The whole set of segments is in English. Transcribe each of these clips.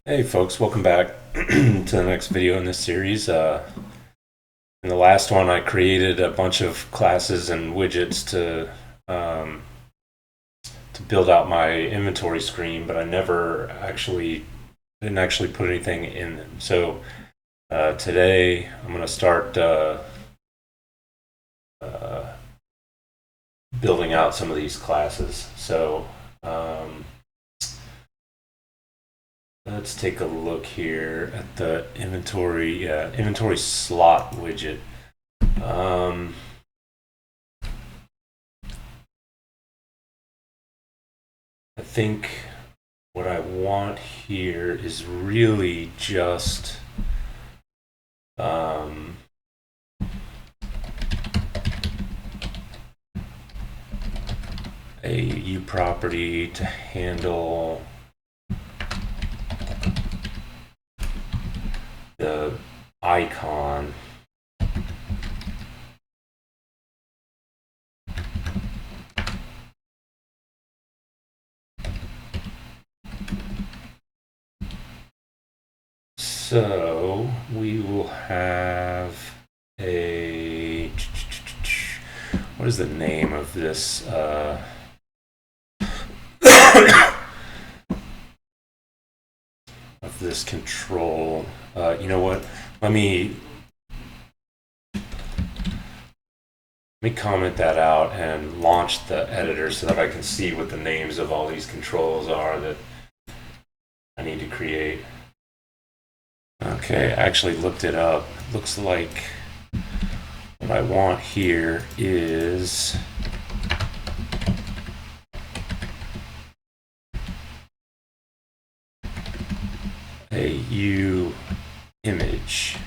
Hey folks, welcome back to the next video in this series. In the last one, I created a bunch of classes and widgets to build out my inventory screen, but I never actually didn't actually put anything in them. So today, I'm going to start uh, building out some of these classes. So um, let's take a look here at the inventory slot widget. Um, I think what I want here is really just um, a U property to handle the icon. So we will have a, what is the name of this? Of this control. You know what? Let me comment that out and launch the editor so that I can see what the names of all these controls are that I need to create. Okay, I actually looked it up. It looks like what I want here is a U image.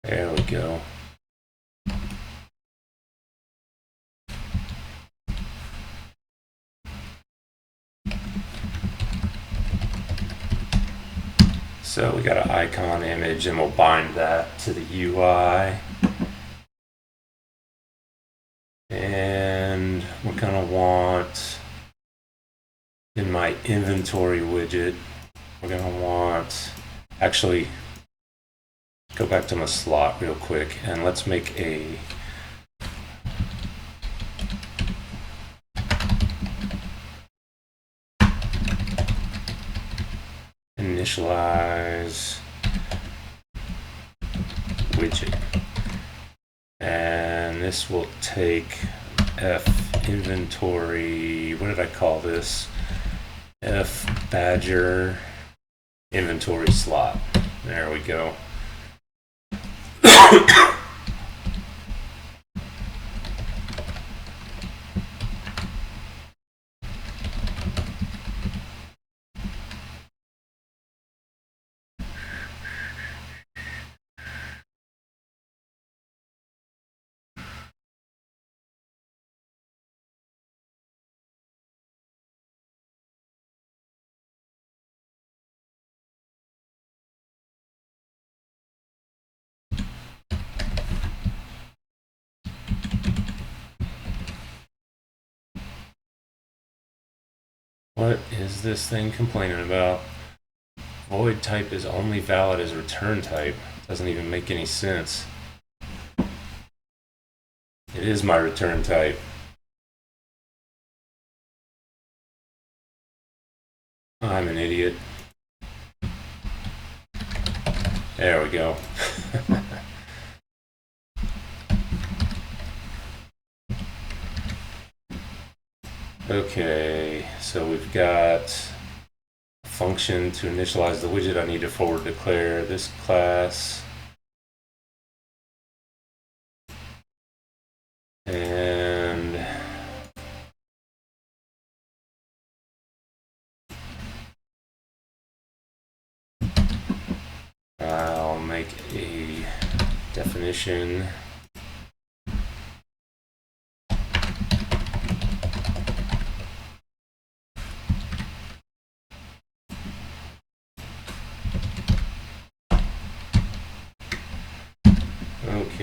There we go. So we got an icon image and we'll bind that to the UI. And we're gonna want in my inventory widget, we're gonna want, actually go back to my slot real quick and let's make a initialize widget, and this will take f inventory, what did I call this? F badger inventory slot. There we go. What is this thing complaining about? Void type is only valid as return type. Doesn't even make any sense. It is my return type. I'm an idiot. There we go. Okay, so we've got a function to initialize the widget. I need to forward declare this class. And I'll make a definition.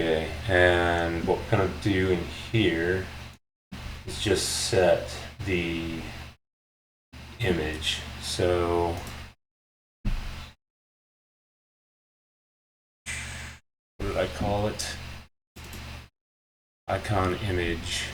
Okay, and what we're gonna do in here is just set the image. So what did I call it? Icon image.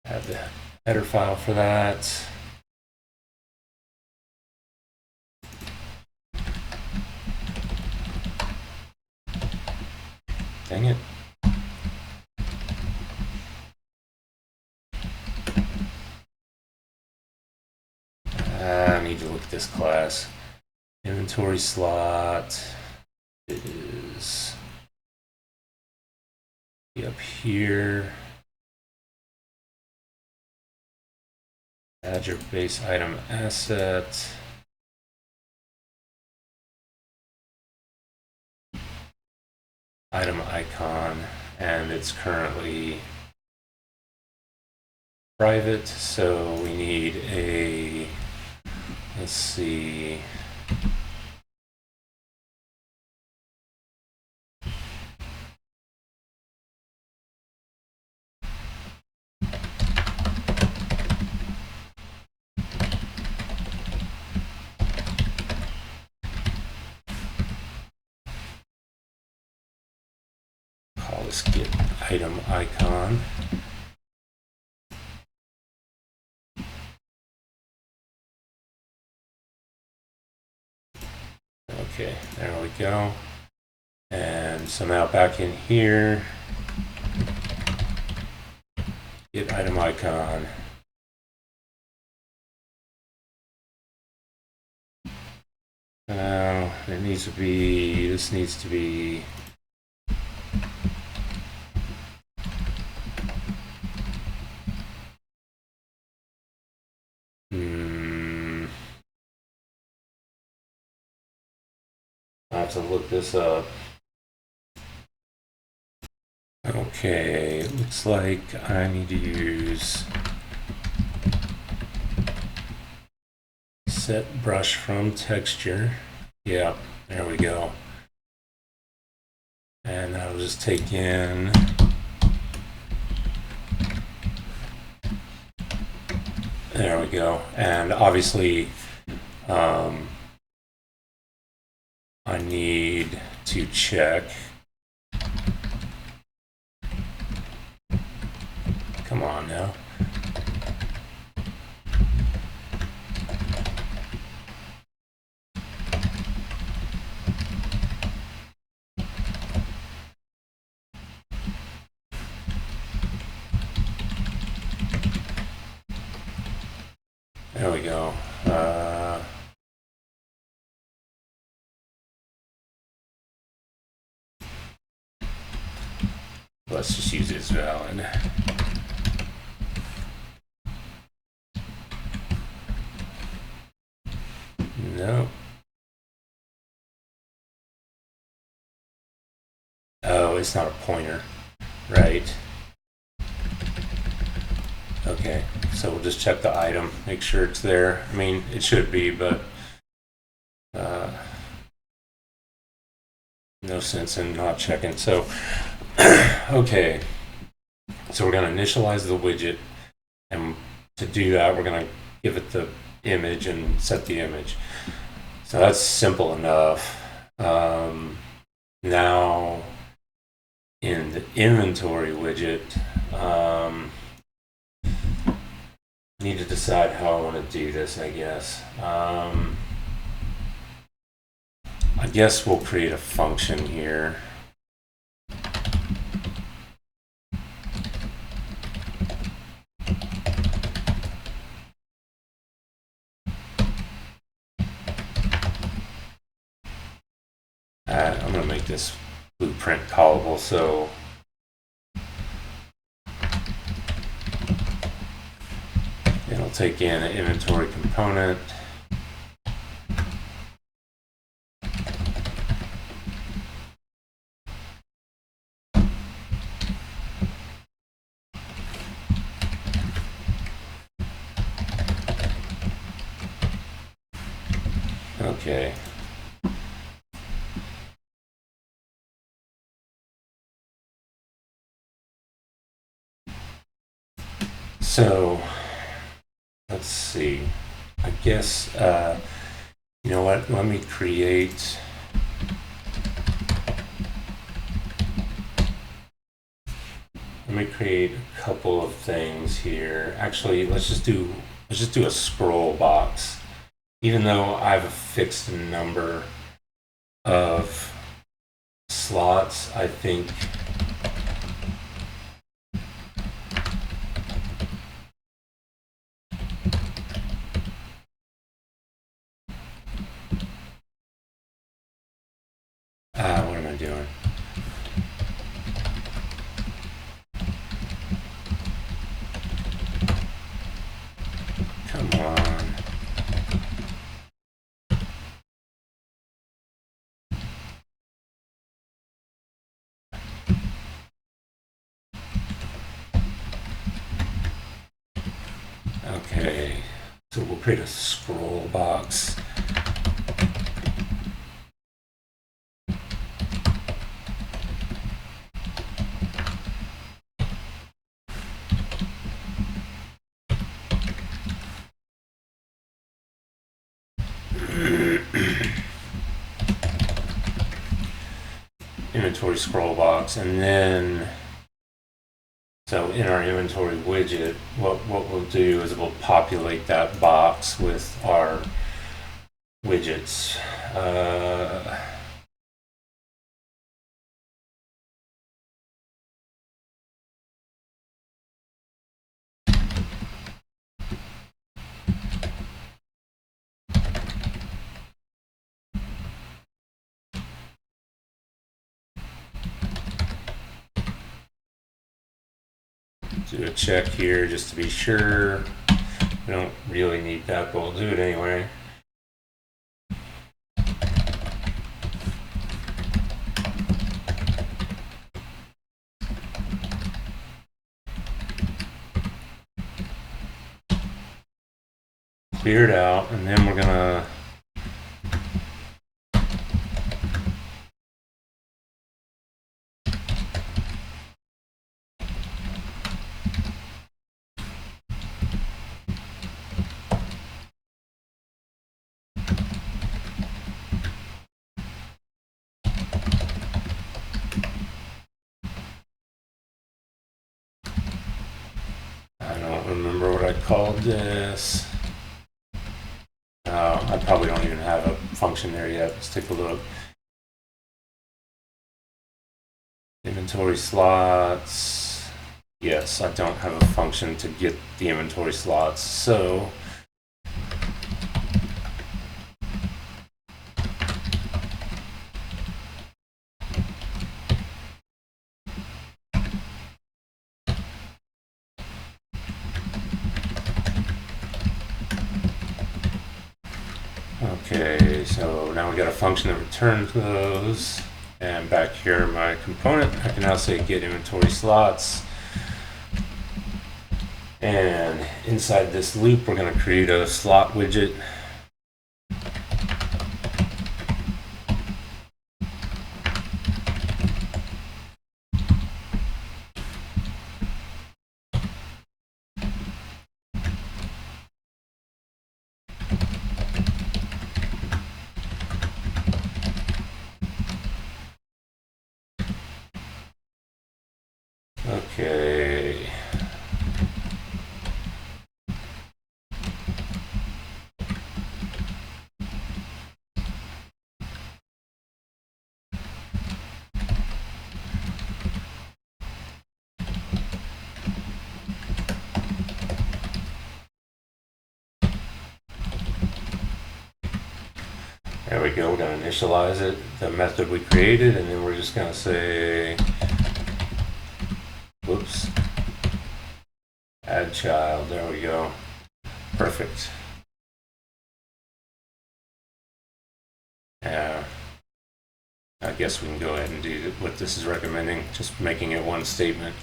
Have the header file for that. Dang it. I need to look at this class. Inventory slot is up here. Add your base item asset. Item icon, and it's currently private, so we need a, let's see, call this get item icon. Okay, there we go. And so now back in here, get item icon. Now it needs to be, this needs to be I have to look this up. Okay, it looks like I need to use set brush from texture. Yeah, there we go. And I'll just take in there we go. And obviously I need to check. Come on now. There we go. Let's just use it's valid. No. Oh, it's not a pointer, right? Okay, so we'll just check the item, make sure it's there. I mean, it should be, but no sense in not checking. So, okay, so we're going to initialize the widget, and to do that, we're going to give it the image and set the image. So that's simple enough. Now, in the inventory widget, need to decide how I want to do this, I guess. I guess we'll create a function here. I'm going to make this blueprint callable, so it'll take in an inventory component. Okay. So, let's see. I guess, you know what? Let me create. Let me create a couple of things here. Actually, let's just do a scroll box. Even though I have a fixed number of slots, I think what am I doing? Come on. Okay, so we'll create a scroll box. Inventory scroll box, and then so in our inventory widget, what we'll do is we'll populate that box with our widgets. Do a check here just to be sure. We don't really need that, but we'll do it anyway. Clear it out, and then we're gonna I don't remember what I called this. I probably don't even have a function there yet. Let's take a look. Inventory slots. Yes, I don't have a function to get the inventory slots. So okay, so now we got a function that returns those. And back here, my component, I can now say get inventory slots. And inside this loop, we're going to create a slot widget. Okay. There we go. We're going to initialize it, the method we created, and then we're just going to say, whoops, add child. There we go. Perfect. Yeah. I guess we can go ahead and do what this is recommending, just making it one statement.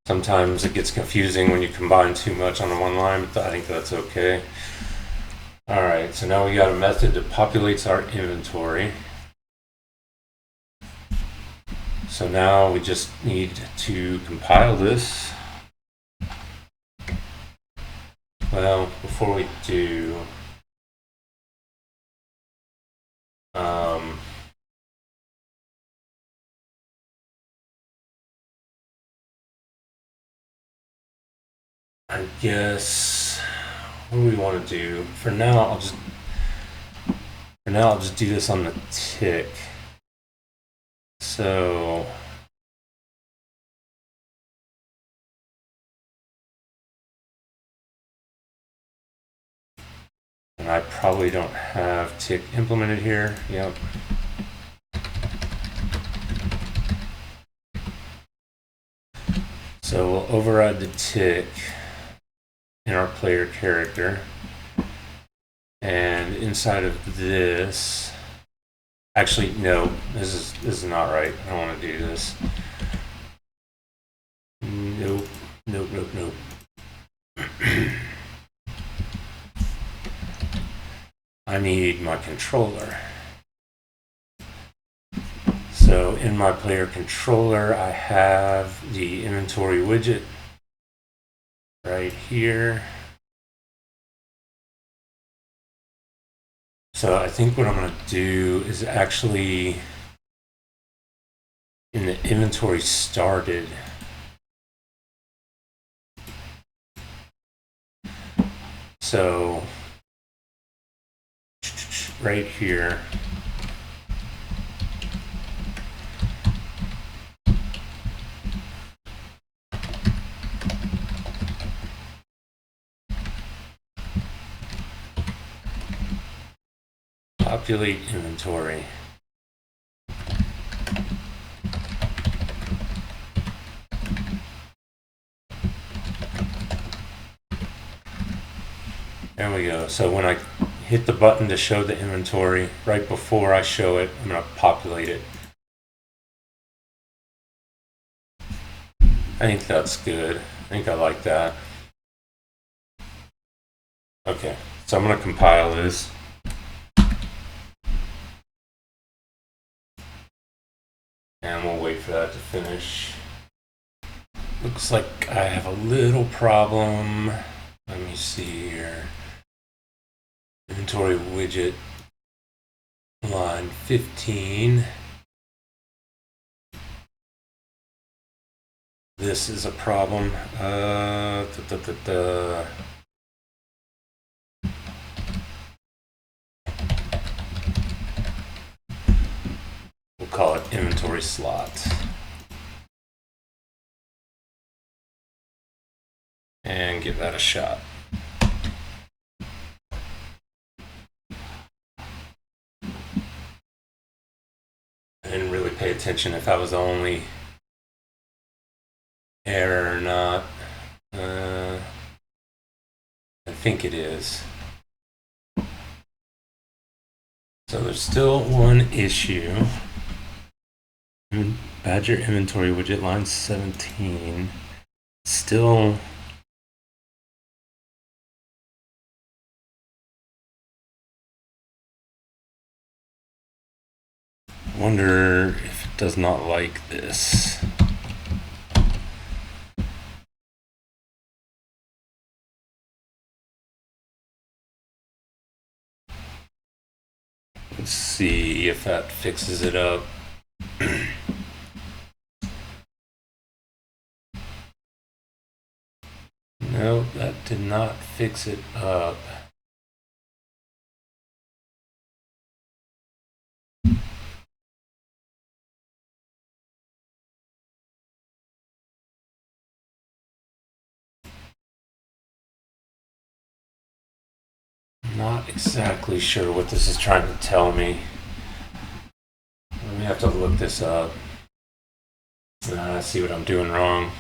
Sometimes it gets confusing when you combine too much on one line, but I think that's okay. All right, so now we got a method that populates our inventory. So now we just need to compile this. Well, before we do, I guess what do we want to do? For now, I'll just do this on the tick. So and I probably don't have tick implemented here. Yep. So we'll override the tick in our player character. And inside of this, actually, no, this is not right. I don't want to do this. Nope. I need my controller. So in my player controller, I have the inventory widget right here. So I think what I'm going to do is actually in the inventory started, so right here, populate inventory. There we go. So when I hit the button to show the inventory, right before I show it, I'm going to populate it. I think that's good. I think I like that. Okay, so I'm going to compile this. And we'll wait for that to finish. Looks like I have a little problem. Let me see here. Inventory widget, line 15. This is a problem. We'll call it inventory slot. And give that a shot. I didn't really pay attention if that was the only error or not. I think it is. So there's still one issue. Badger inventory widget line 17. Still wonder if it does not like this. Let's see if that fixes it up. No, that did not fix it up. Not exactly sure what this is trying to tell me. We have to look this up. See what I'm doing wrong.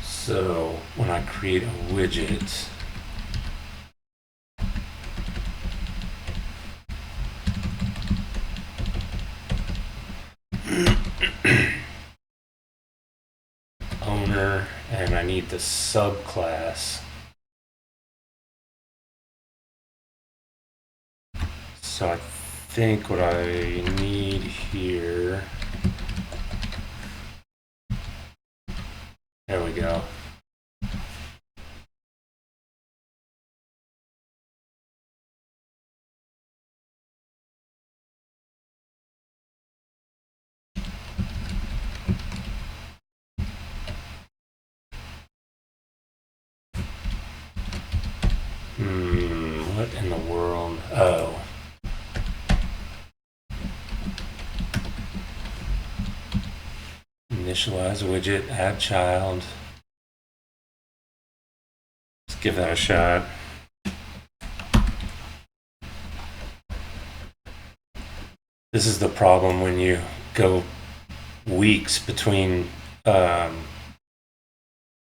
So when I create a widget, owner, and I need the subclass. So I think what I need here, there we go. What in the world? Oh. Initialize widget, add child. Let's give that a shot. This is the problem when you go weeks between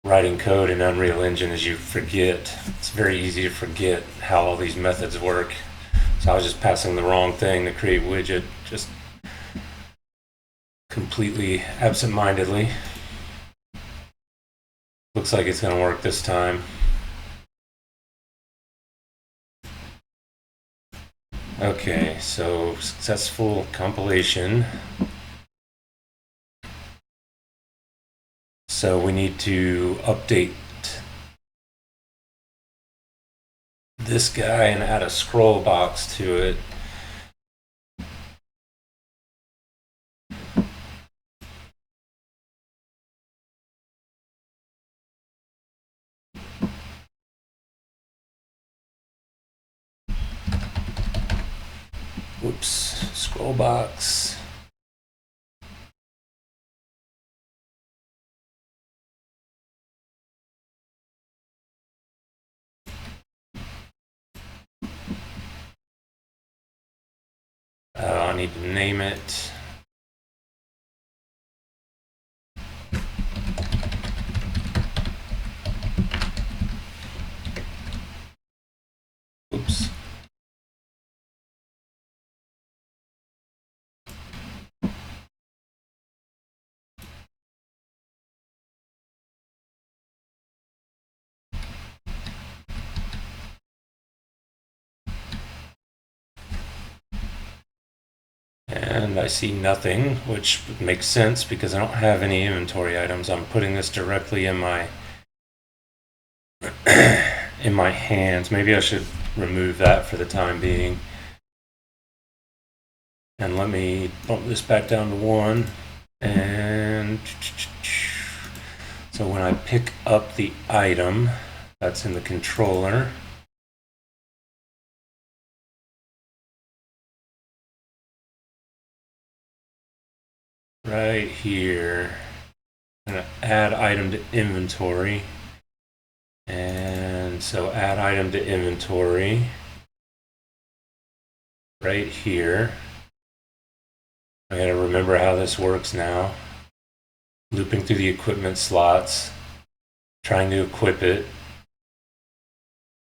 writing code in Unreal Engine is you forget. It's very easy to forget how all these methods work. So I was just passing the wrong thing to create widget, just completely absent-mindedly. Looks like it's going to work this time. Okay, so successful compilation. So we need to update this guy and add a scroll box to it. Whoops, scroll box. I need to name it. Oops. And I see nothing, which makes sense because I don't have any inventory items. I'm putting this directly in my in my hands. Maybe I should remove that for the time being. And let me bump this back down to 1. And so when I pick up the item, that's in the controller. Right here, I'm going to add item to inventory. And so add item to inventory right here. I gotta remember how this works now. Looping through the equipment slots, trying to equip it.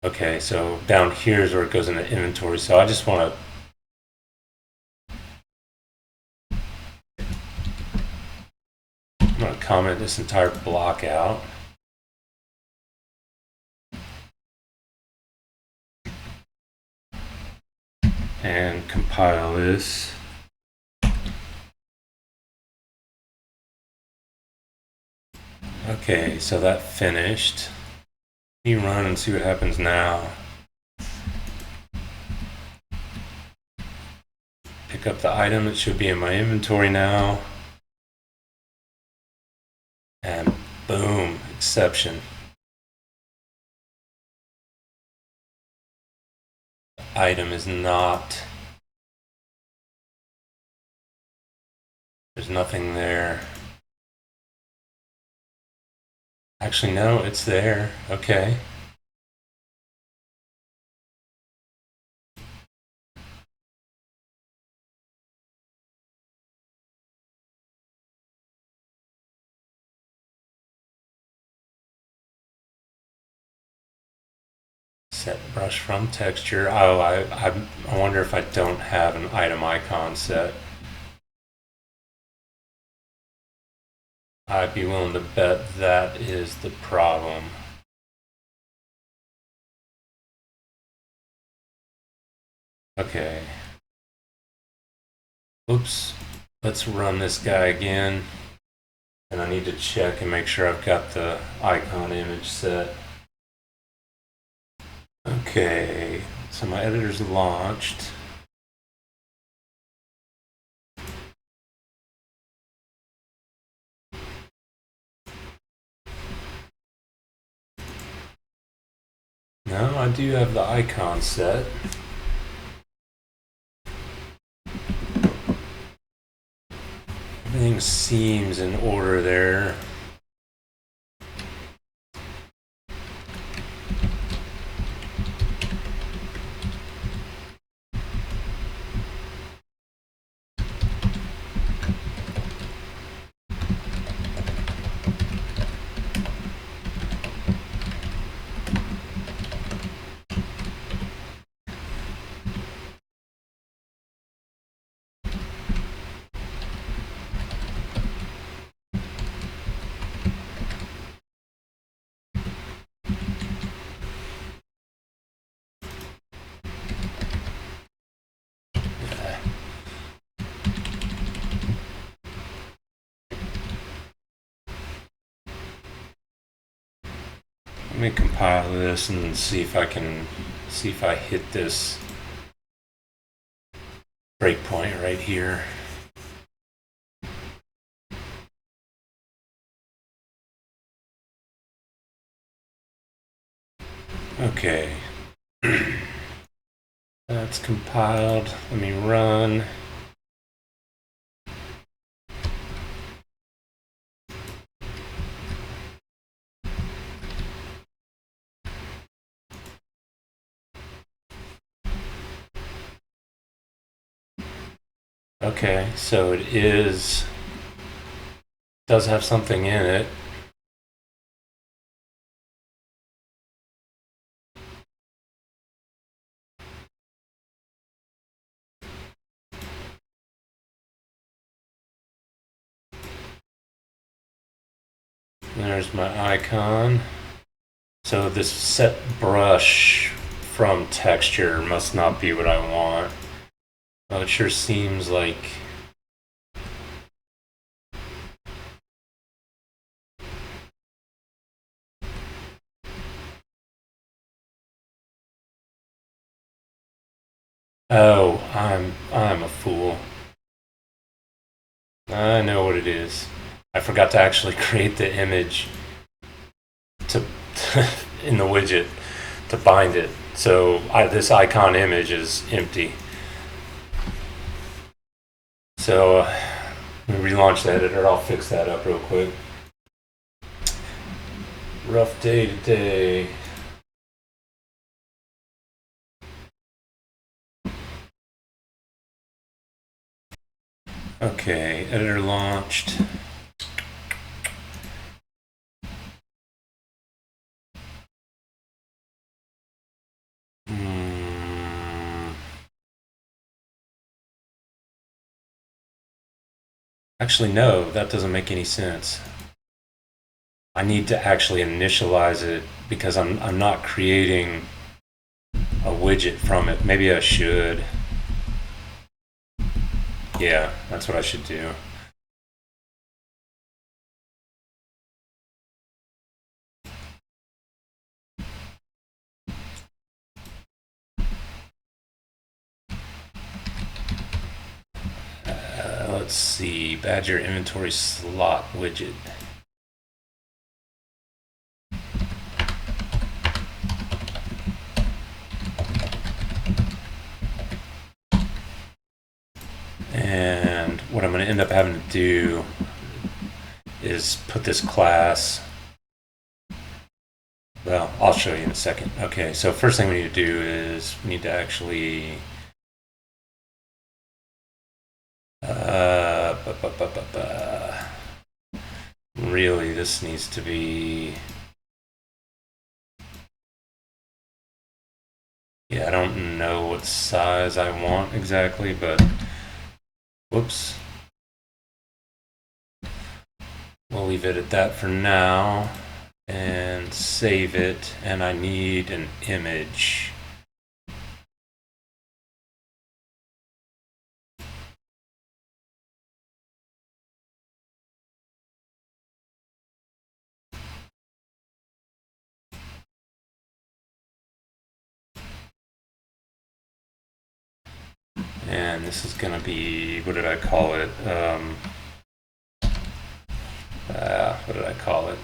Okay, so down here is where it goes into inventory. So I just want to, I'm going to comment this entire block out. And compile this. Okay, so that finished. Let me run and see what happens now. Pick up the item, it should be in my inventory now. And boom, exception. The item is not, there's nothing there. Actually, no, it's there. Okay. Set brush from texture. Oh, I wonder if I don't have an item icon set. I'd be willing to bet that is the problem. Okay. Oops. Let's run this guy again. And I need to check and make sure I've got the icon image set. Okay. So my editor's launched. No, I do have the icon set. Everything seems in order there. Let me compile this and see if I hit this breakpoint right here. Okay. That's compiled. Let me run. Okay, so it does have something in it. There's my icon. So this set brush from texture must not be what I want. Well, it sure seems like oh, I'm a fool. I know what it is. I forgot to actually create the image to in the widget to bind it. So this icon image is empty. So let me relaunch the editor. I'll fix that up real quick. Rough day today. Okay, editor launched. Actually, no, that doesn't make any sense. I need to actually initialize it because I'm not creating a widget from it. Maybe I should. Yeah, that's what I should do. Let's see, Badger inventory slot widget. And what I'm going to end up having to do is put this class. Well, I'll show you in a second. Okay, so first thing we need to do is we need to actually really, this needs to be. Yeah, I don't know what size I want exactly, but whoops. we'll leave it at that for now and save it. And I need an image. And this is going to be, what did I call it? What did I call it?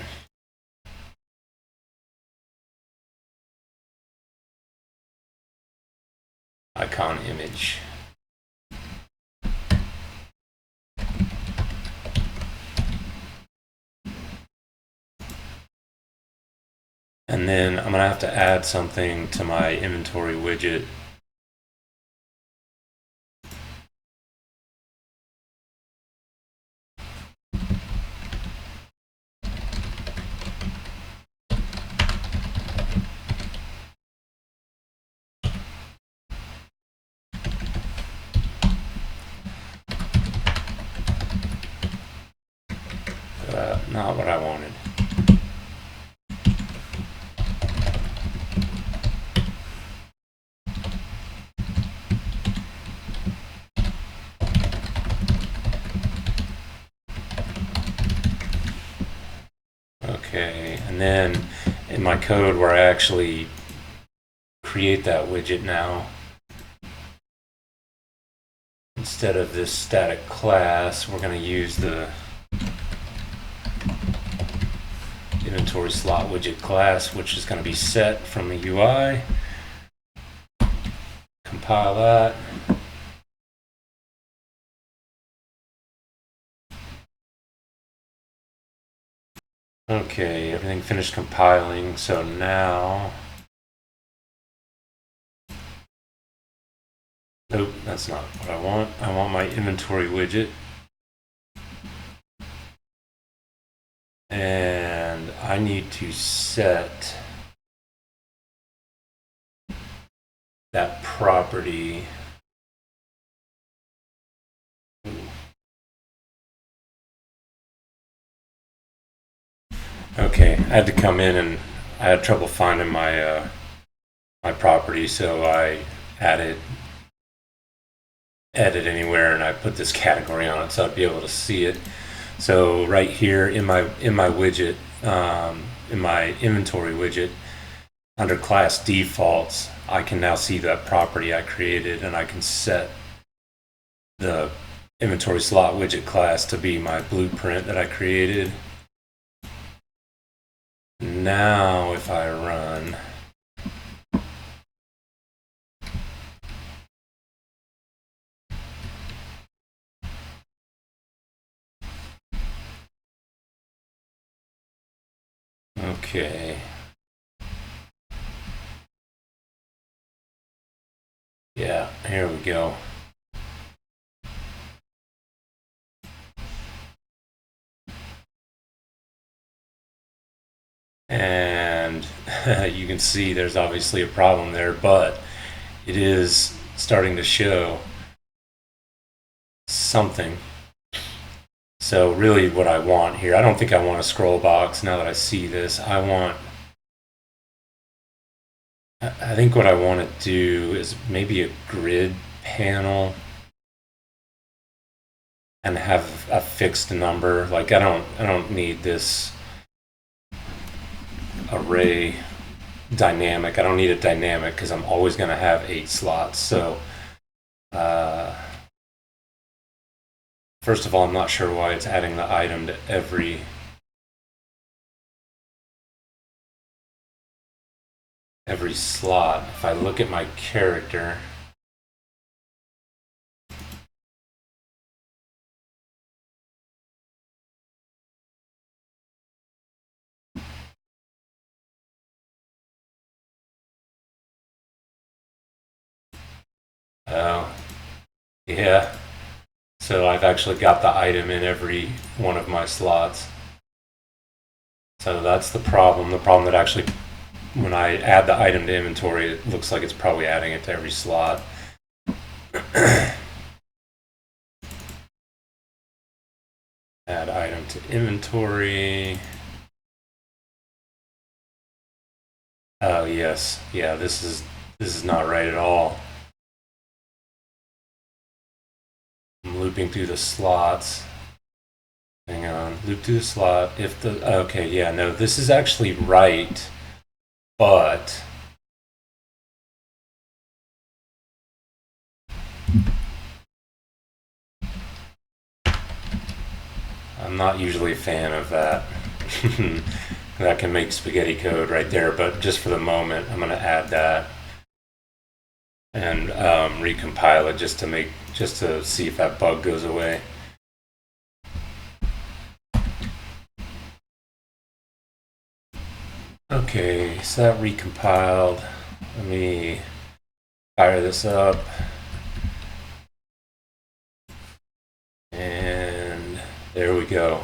Icon image. And then I'm going to have to add something to my inventory widget. Not what I wanted. Okay, and then in my code where I actually create that widget now, instead of this static class, we're going to use the inventory slot widget class, which is going to be set from the UI. Compile that. Okay, everything finished compiling, so now... Nope, that's not what I want. I want my inventory widget. And I need to set that property. Okay, I had to come in and I had trouble finding my my property, so I added edit anywhere and I put this category on it so I'd be able to see it. So right here in my widget, in my inventory widget, under class defaults, I can now see that property I created, and I can set the inventory slot widget class to be my blueprint that I created. Now if I run, okay. Yeah, here we go. And you can see there's obviously a problem there, but it is starting to show something. So really what I want here, I don't think I want a scroll box now that I see this. I think what I want to do is maybe a grid panel and have a fixed number. Like I don't need this array dynamic. I don't need a dynamic because I'm always going to have 8 slots. So first of all, I'm not sure why it's adding the item to every slot. If I look at my character, oh, yeah. So I've actually got the item in every one of my slots. So that's the problem. The problem that actually, when I add the item to inventory, it looks like it's probably adding it to every slot. Add item to inventory. Oh yes, yeah, this is not right at all. I'm looping through the slots. Hang on, loop through the slot. If the okay, yeah, no, this is actually right, but I'm not usually a fan of that. That can make spaghetti code right there, but just for the moment, I'm going to add that and recompile it just to see if that bug goes away. Okay, so that recompiled. Let me fire this up. And there we go.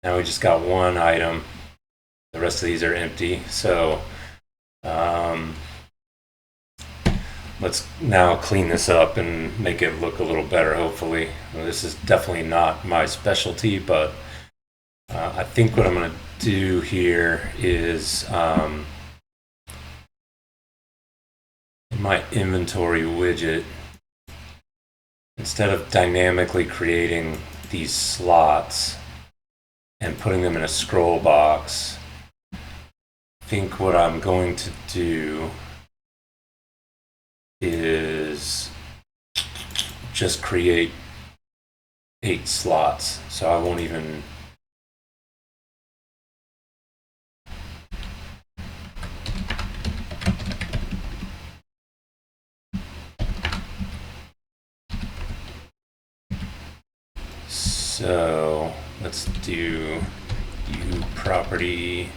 Now we just got one item. The rest of these are empty. So let's now clean this up and make it look a little better, hopefully. This is definitely not my specialty, but I think what I'm going to do here is in my inventory widget, instead of dynamically creating these slots and putting them in a scroll box, I think what I'm going to do is just create 8 slots. So I won't even so let's do property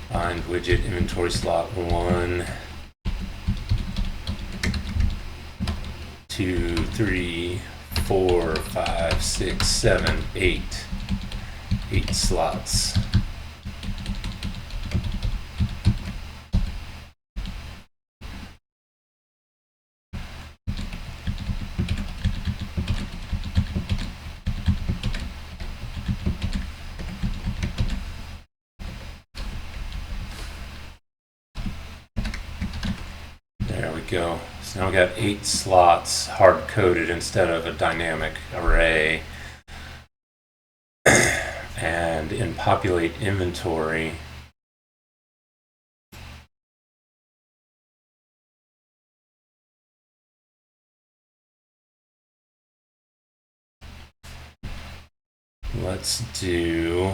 find widget inventory slot 1 2 3 4 5 6 7 8 slots. There we go. So now we got 8 slots hard coded instead of a dynamic array. And in populate inventory, let's do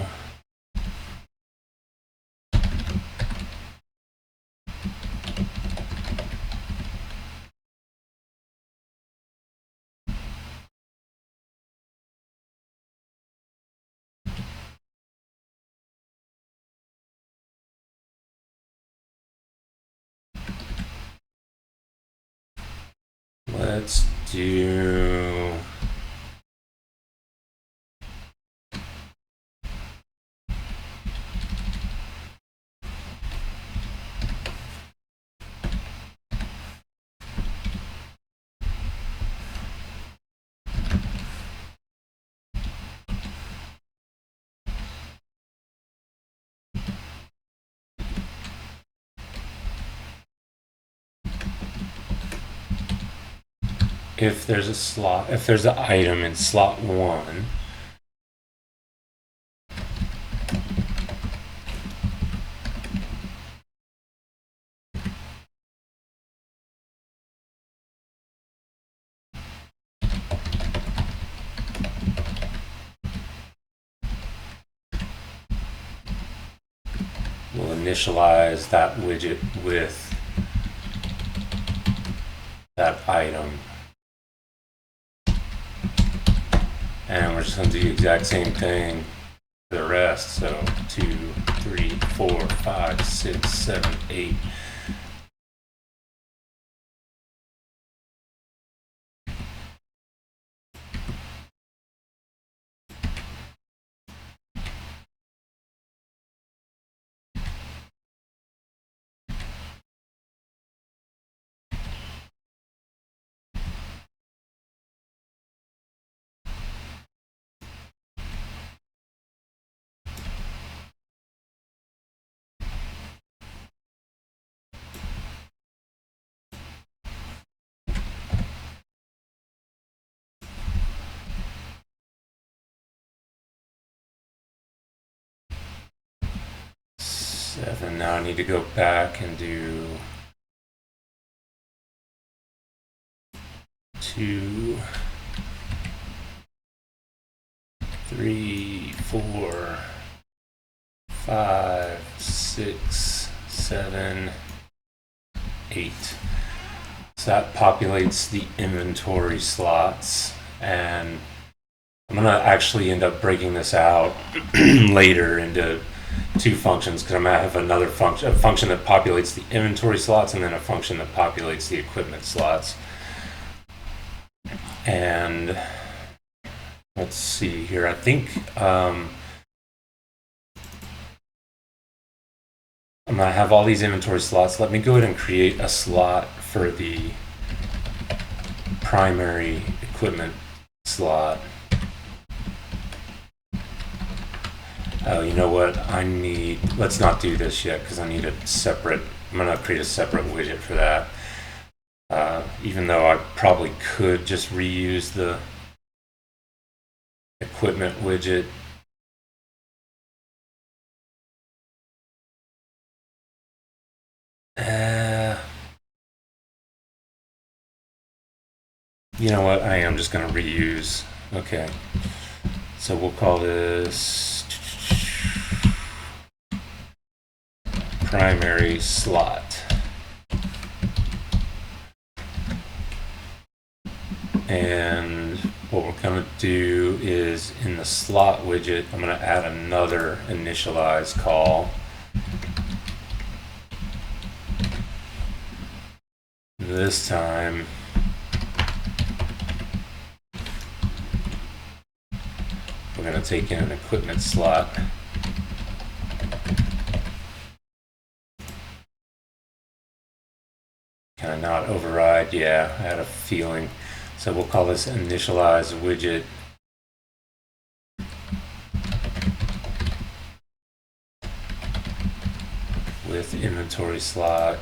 let's do if there's a slot, if there's an item in slot 1, we'll initialize that widget with that item. And we're just going to do the exact same thing for the rest. So 2, 3, 4, 5, 6, 7, 8. 7. Now I need to go back and do 2, 3, 4, 5, 6, 7, 8. So that populates the inventory slots, and I'm gonna actually end up breaking this out later into two functions, because I'm gonna have another function, a function that populates the inventory slots, and then a function that populates the equipment slots. And let's see here. I think I'm gonna have all these inventory slots. Let me go ahead and create a slot for the primary equipment slot. Oh, you know what? Let's not do this yet, because I need a separate, I'm gonna create a separate widget for that. Even though I probably could just reuse the equipment widget. You know what? I am just going to reuse. Okay. So we'll call this primary slot. And what we're going to do is in the slot widget, I'm going to add another initialize call. This time, we're going to take in an equipment slot. Can I not override? Yeah, I had a feeling. So we'll call this initialize widget. With inventory slot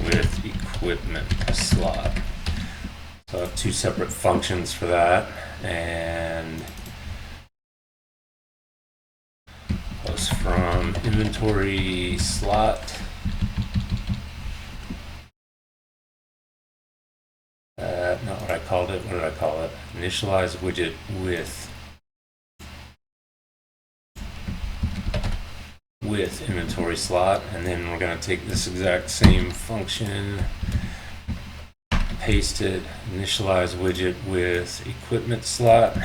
with equipment slot. So I have two separate functions for that, and goes from inventory slot not what I called it. What did I call it? Initialize widget with inventory slot, and then we're going to take this exact same function, paste it, initialize widget with equipment slot.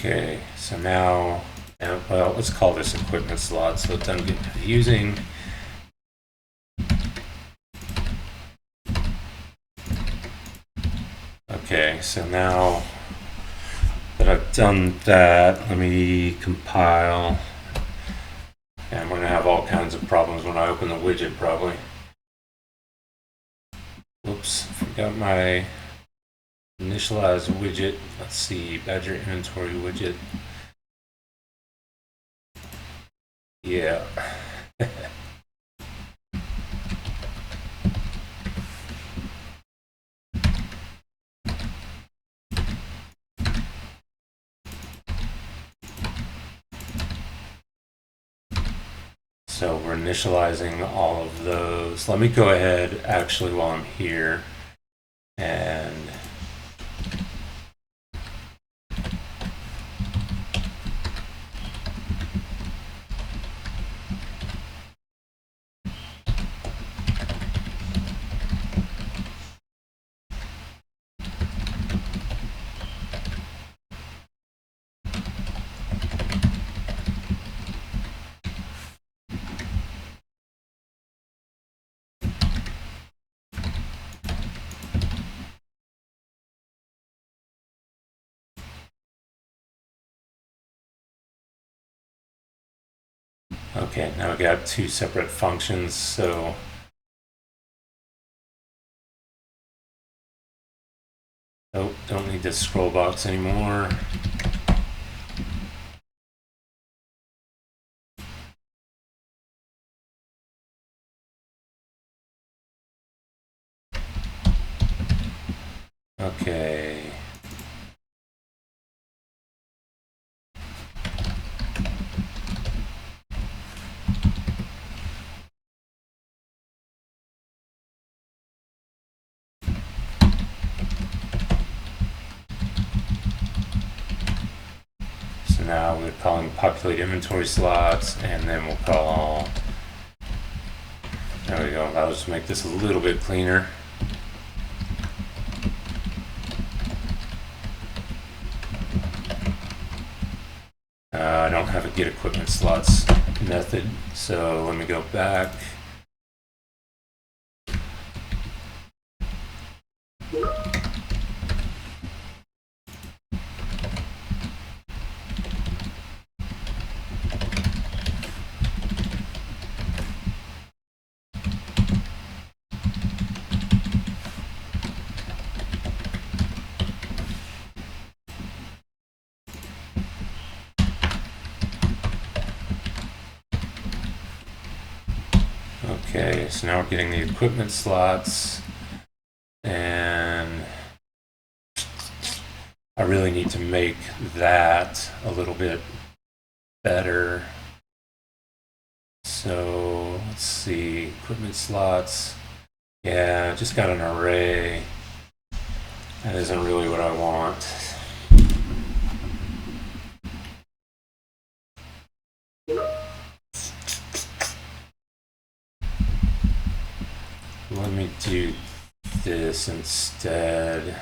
Okay, so now, well, let's call this equipment slot so it doesn't get confusing. Okay, so now that I've done that, let me compile. And we're going to have all kinds of problems when I open the widget, probably. Oops, forgot my initialize widget. Let's see, Badger inventory widget. Yeah. So we're initializing all of those. Let me go ahead, actually, while I'm here, and Okay, now we got two separate functions, so oh, don't need this scroll box anymore. Okay. So now we're calling populate inventory slots, and then we'll call, there we go, I'll just make this a little bit cleaner. I don't have a get equipment slots method, so let me go back. Okay, so now we're getting the equipment slots, and I really need to make that a little bit better. So let's see, equipment slots. Yeah, just got an array. That isn't really what I want. Let me do this instead.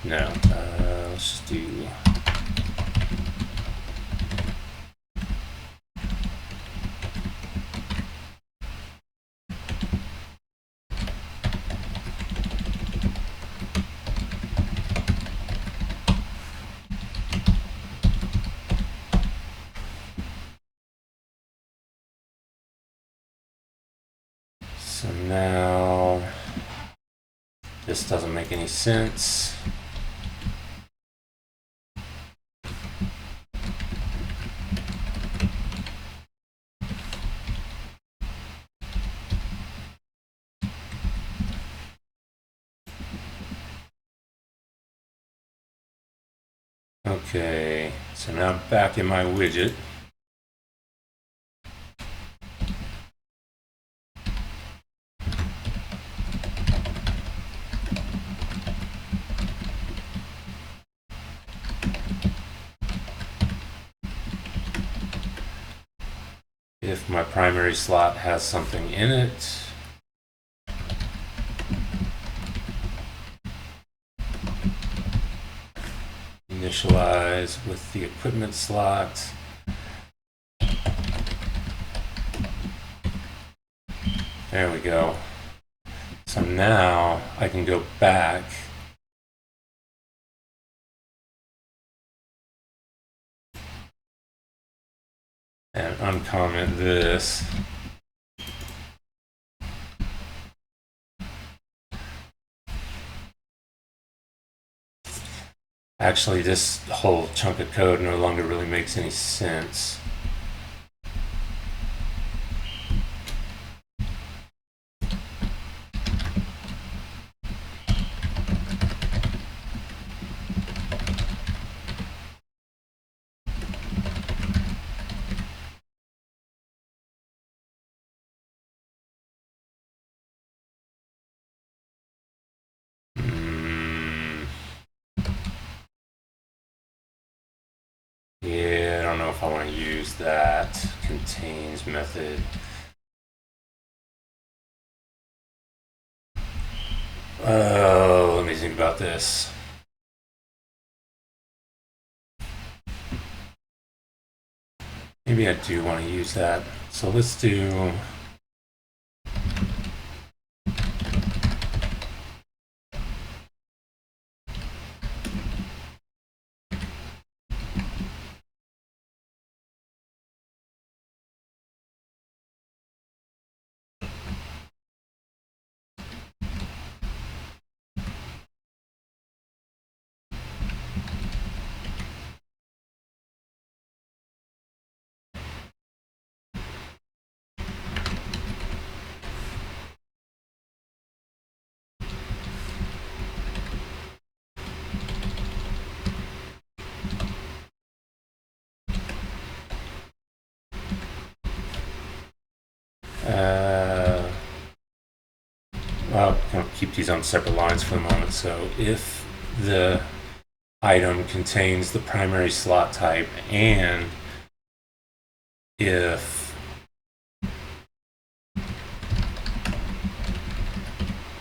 No, let's just do. So now this doesn't make any sense. Okay, so now I'm back in my widget. If my primary slot has something in it, initialize with the equipment slot. There we go. So now I can go back and uncomment this. Actually, this whole chunk of code no longer really makes any sense. Yeah, I don't know if I want to use that contains method. Oh, let me think about this. Maybe I do want to use that. So let's do well, I'll keep these on separate lines for the moment. So if the item contains the primary slot type and if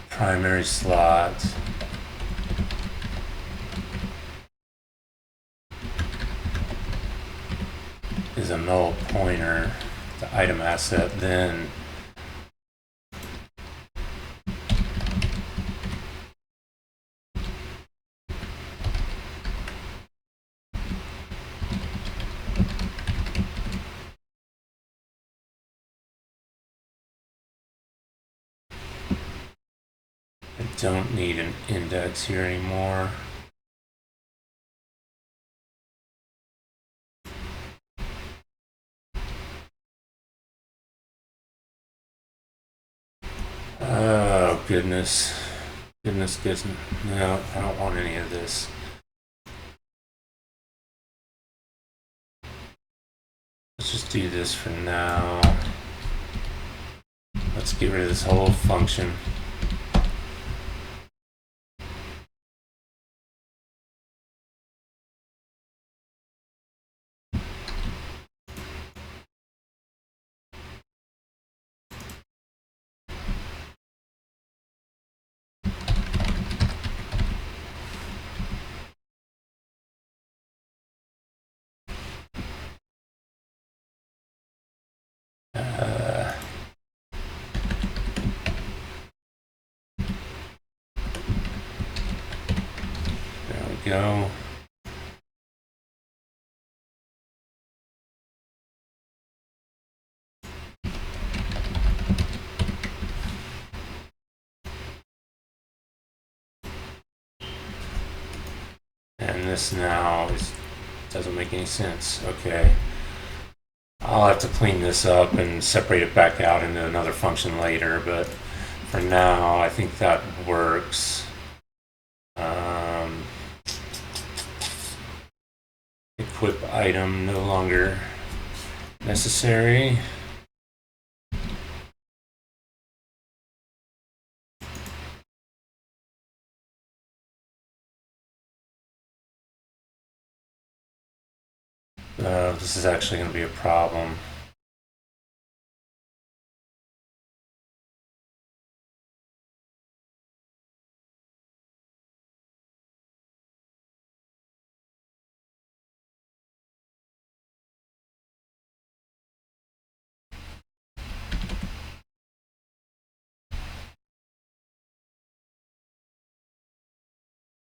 primary slot is a null pointer to item asset, then I don't need an index here anymore. Oh, goodness. Goodness. No, I don't want any of this. Let's just do this for now. Let's get rid of this whole function. There we go. And this now doesn't make any sense. Okay. I'll have to clean this up and separate it back out into another function later, but for now, I think that works. Equip item no longer necessary. This is actually going to be a problem.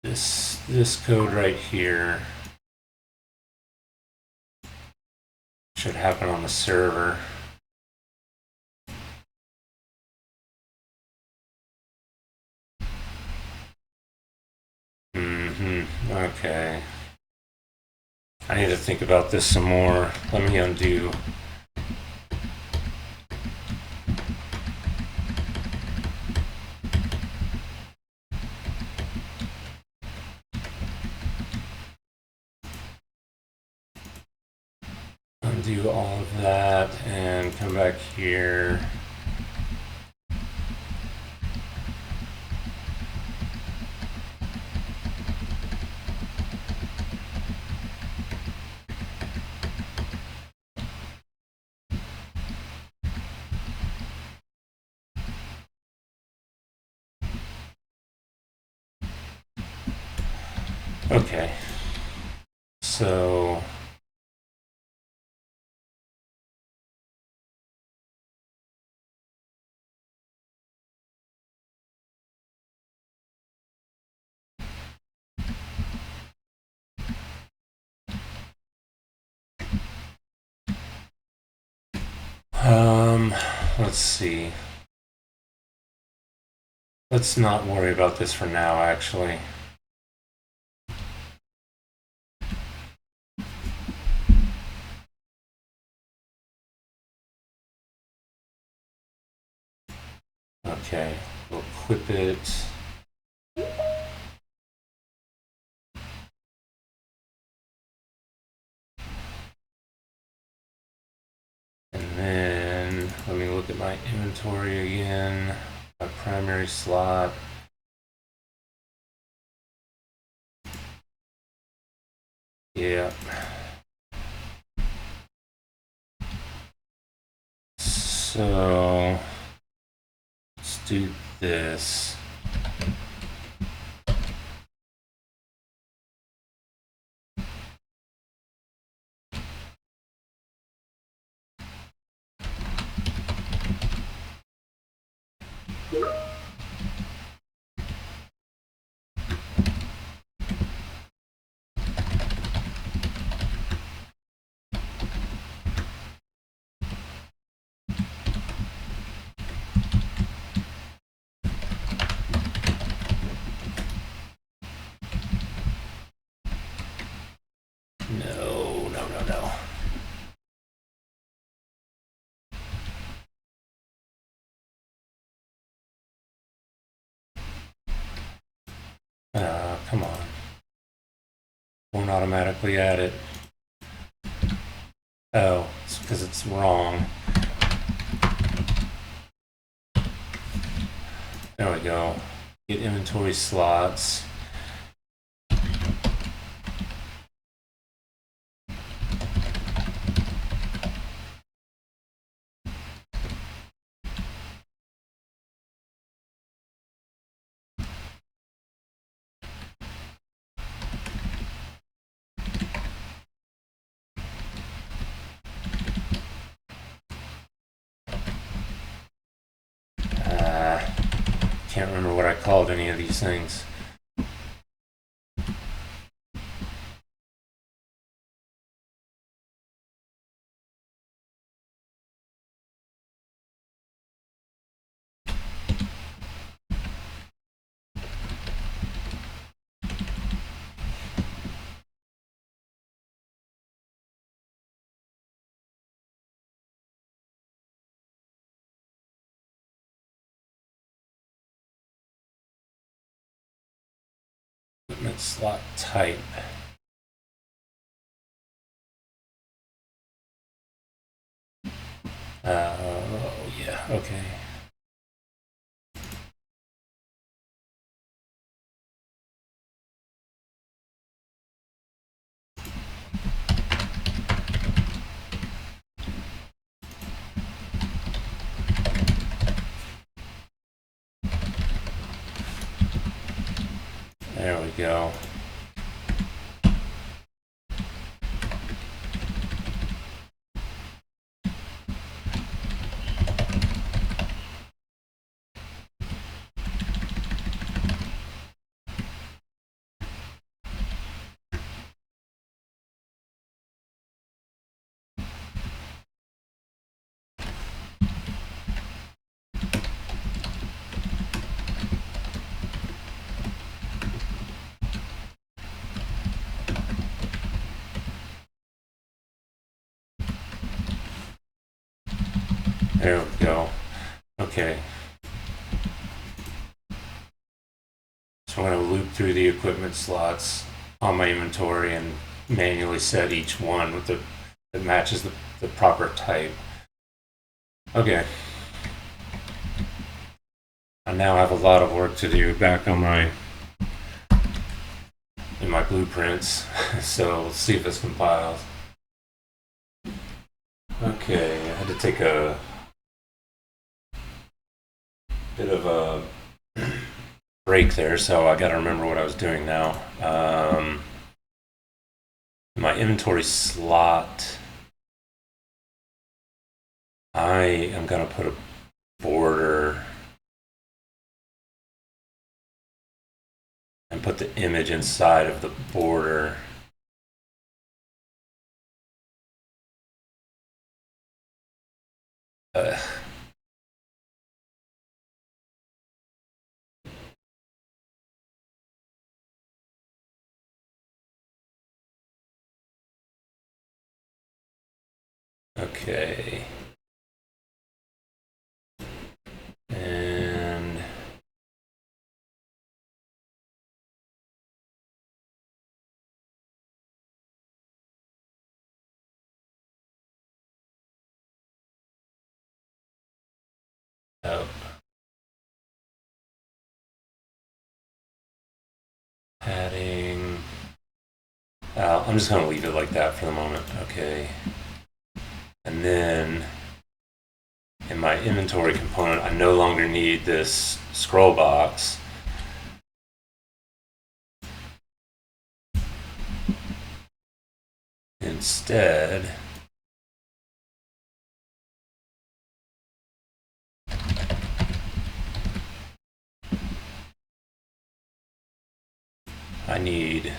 This code right here should happen on the server. Okay. I need to think about this some more. Let me undo. Undo all of that and come back here. Okay. So Let's see. Let's not worry about this for now, actually. Okay, we'll equip it. And then let me look at my inventory again. My primary slot. Yeah. So let's do this. No, no, no, no. Come on. Won't automatically add it. Oh, it's because it's wrong. There we go. Get inventory slots. Can't remember what I called any of these things. Equipment slot type. Oh, yeah, okay. There we go. There we go. Okay. So I'm going to loop through the equipment slots on my inventory and manually set each one with that matches the proper type. Okay. I now have a lot of work to do back on in my blueprints. So let's see if this compiles. Okay, I had to take a bit of a break there, so I got to remember what I was doing now. My inventory slot, I am going to put a border and put the image inside of the border. Okay. And oh, padding. I'm just going to leave it like that for the moment. Okay. And then in my inventory component, I no longer need this scroll box. Instead, I need,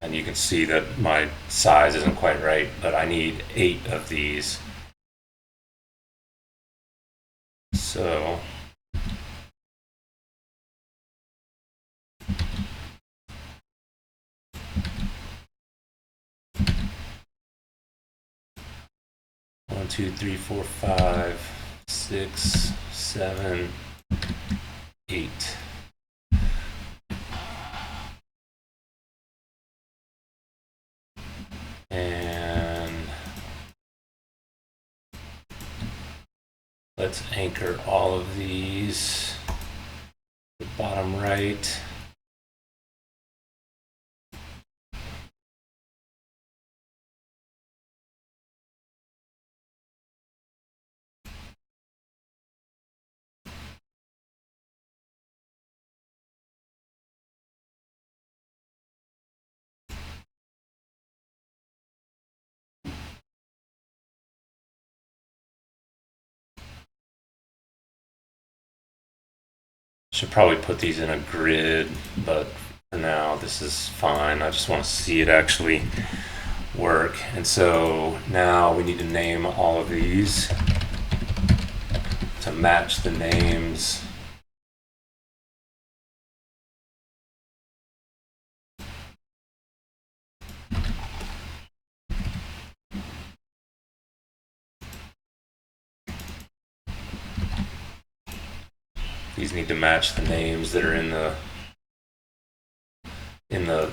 and you can see that my size isn't quite right, but I need 8 of these. So one, two, three, four, 5, 6, 7, 8. And let's anchor all of these. The bottom right. Should probably put these in a grid, but for now this is fine. I just want to see it actually work. And so now we need to name all of these to match the names. These need to match the names that are in the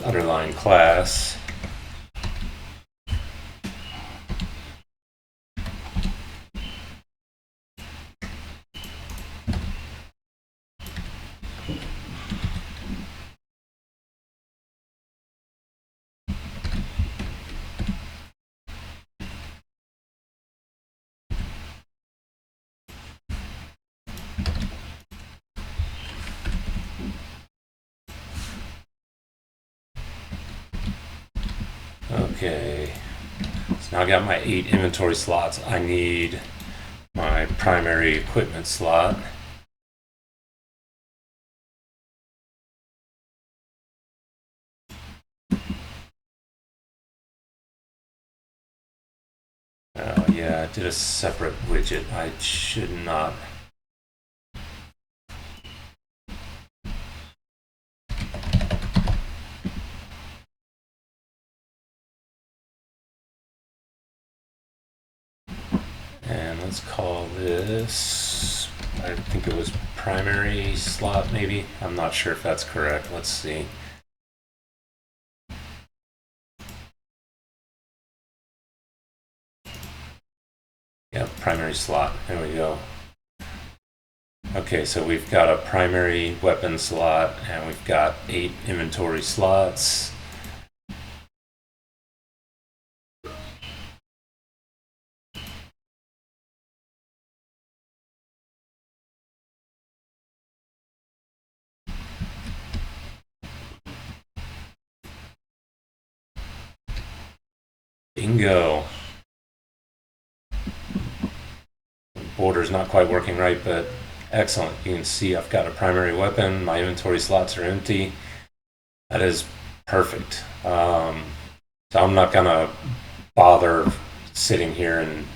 underlying class. Okay, so now I got my 8 inventory slots. I need my primary equipment slot. Oh yeah, I did a separate widget. I should not. And let's call this, I think it was primary slot maybe. I'm not sure if that's correct. Let's see. Yeah, primary slot. There we go. Okay, so we've got a primary weapon slot and we've got 8 inventory slots. Bingo. Border's not quite working right, but excellent. You can see I've got a primary weapon. My inventory slots are empty. That is perfect. So I'm not gonna bother sitting here and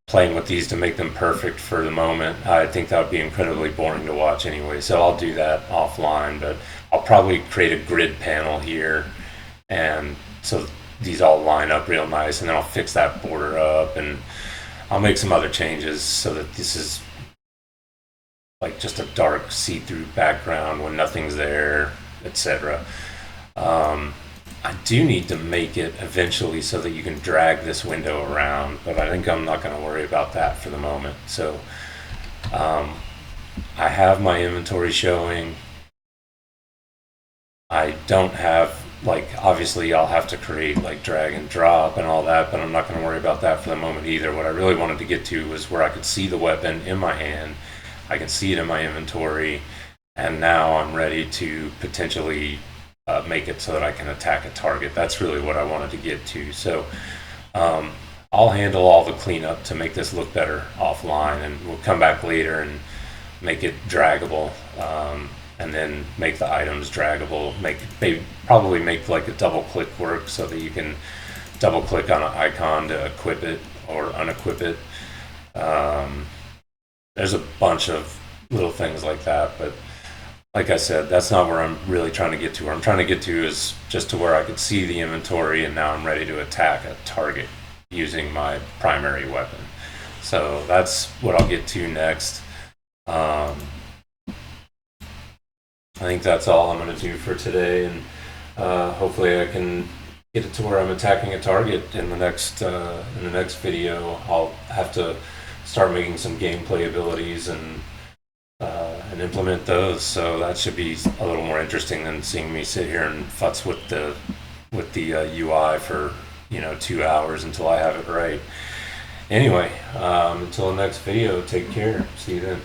playing with these to make them perfect for the moment. I think that would be incredibly boring to watch anyway. So I'll do that offline, but I'll probably create a grid panel here, and so these all line up real nice, and then I'll fix that border up, and I'll make some other changes so that this is like just a dark see-through background when nothing's there, etc. I do need to make it eventually so that you can drag this window around, but I think I'm not going to worry about that for the moment. So I have my inventory showing. I don't have, like, obviously I'll have to create like drag and drop and all that, but I'm not going to worry about that for the moment either. What I really wanted to get to was where I could see the weapon in my hand, I can see it in my inventory, and now I'm ready to potentially make it so that I can attack a target. That's really what I wanted to get to. So I'll handle all the cleanup to make this look better offline, and we'll come back later and make it draggable, and then make the items draggable. Probably make like a double click work so that you can double click on an icon to equip it or unequip it. There's a bunch of little things like that, but like I said, that's not where I'm really trying to get to. Where I'm trying to get to is just to where I could see the inventory, and now I'm ready to attack a target using my primary weapon. So that's what I'll get to next. I think that's all I'm going to do for today, and hopefully I can get it to where I'm attacking a target in the next video. I'll have to start making some gameplay abilities and implement those. So that should be a little more interesting than seeing me sit here and futz with the UI for 2 hours until I have it right. Anyway, until the next video, take care. See you then.